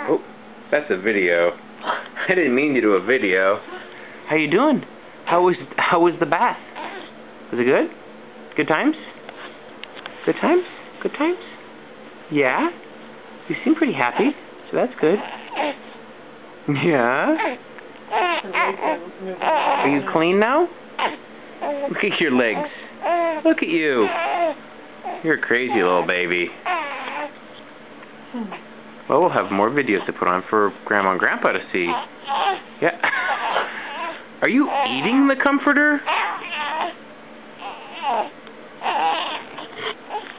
Oh, that's a video. I didn't mean to do a video. How you doing? How was the bath? Was it good? Good times? Good times? Good times? Yeah? You seem pretty happy, so that's good. Yeah? Are you clean now? Look at your legs. Look at you. You're a crazy little baby. Well, we'll have more videos to put on for Grandma and Grandpa to see. Yeah. Are you eating the comforter?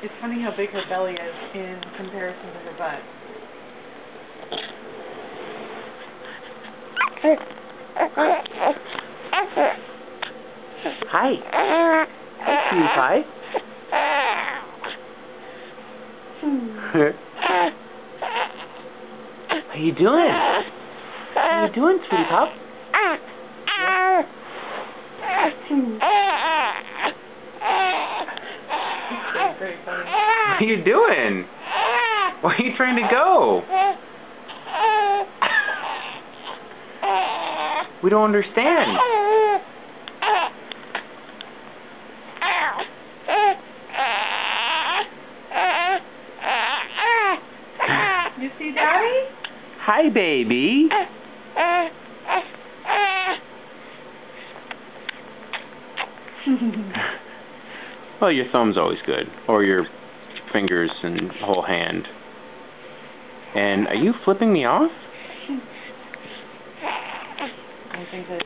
It's funny how big her belly is in comparison to her butt. Hi. Hi, Cutie Pie. How you doing? How you doing, sweetie pup? Very funny. What are you doing? Where are you trying to go? We don't understand. You see Daddy? Hi, baby. Well, your thumb's always good, or your fingers and whole hand. And are you flipping me off? I think that